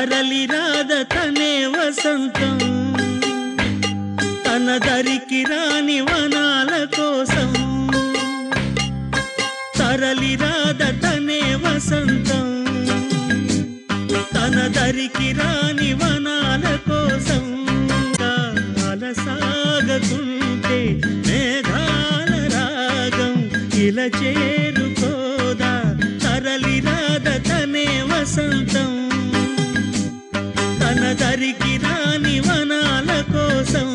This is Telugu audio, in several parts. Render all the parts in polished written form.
తరలి రాద తనే వసంతం తన దరికి రాని వనాల కోసం తరలి రాద తనే వసంతం తన దరికి రాని వనాల కోసం అలసాగకుంటే మేఘాల రాగం ఇలా చేరుకోదా తరలి రాద తనే వసంతం తన దరికి రాని వనాల కోసం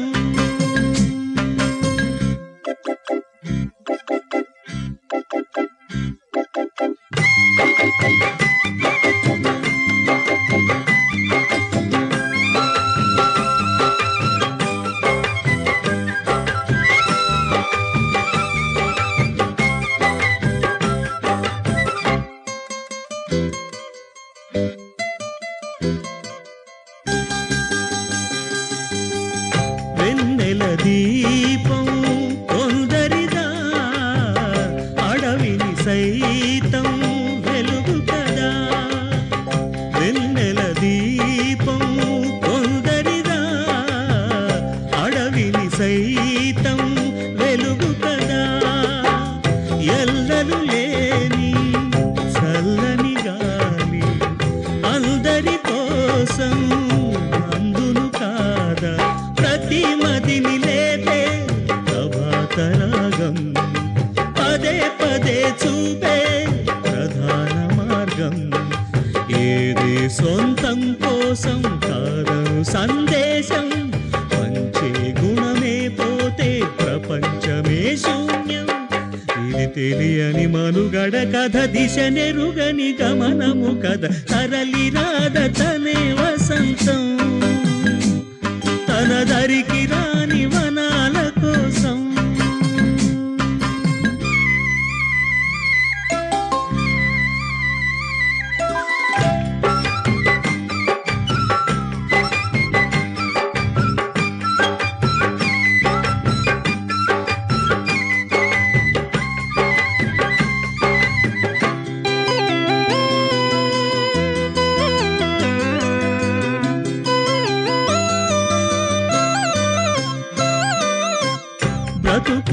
వెన్నెల దీపం కొందరిదా అడవిని సైతం వెలుగు కదా వెన్నెల దీపం కొందరిదా అడవిని సైతం వెలుగు కదా ఎల్లలు లేని చల్లని గాలి అందరి కోసం అందును కాదా ప్రతి మదిని లేపే ప్రభాతరాగం పదే పదే చూపే ప్రధాన మార్గం ఏదే సొంతం కోసం కాదను సందేశం పంచే గుణమే పోతే ప్రపంచమే శూన్యం ఇది తెలియని మనుగడ కథ దిశ నెరుగని గమనము కథ తరలి రాద తనే వసంతం తన దరికి రాని వనాల కోసం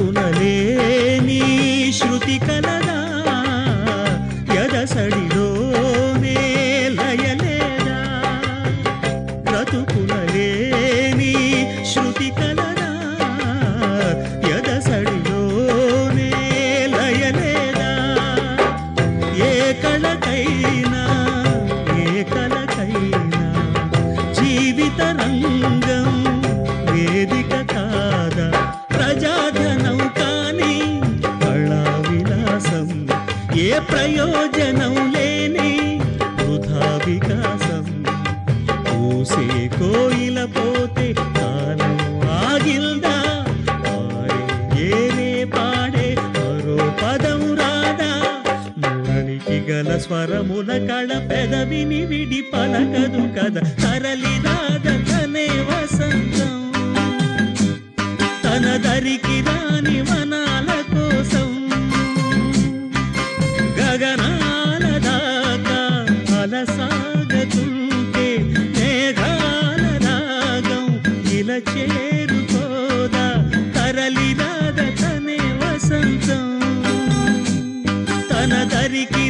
బ్రతుకునలేని శృతి కలదా ఎదసడిలోనే లయలేదా బ్రతుకునలేని శృతి కలదా ఎదసడిలోనే లయలేదా ఏ కళకైనా జీవిత రంగం వేదిక కాదా ప్రజాధనం కాని కళా విలాసం ఏ ప్రయోజనం లేని వృధా వికాసం పూసే కోయిల పోతే కాలం ఆగిల్దా పాడే ఏనే పాడే మరో పదం రాదా మురళికి గల స్వరముల కళ పెదవిని విడి పలకదు కదా తరలి రాద తనే వసంతం తన దరికి రాని వనాల కోసం గగనాల దాకా అలసాగతుంటే మేఘాల రాగం ఇలా చేరుకోదా తరలి రాద తనే వసంతం తన దరికి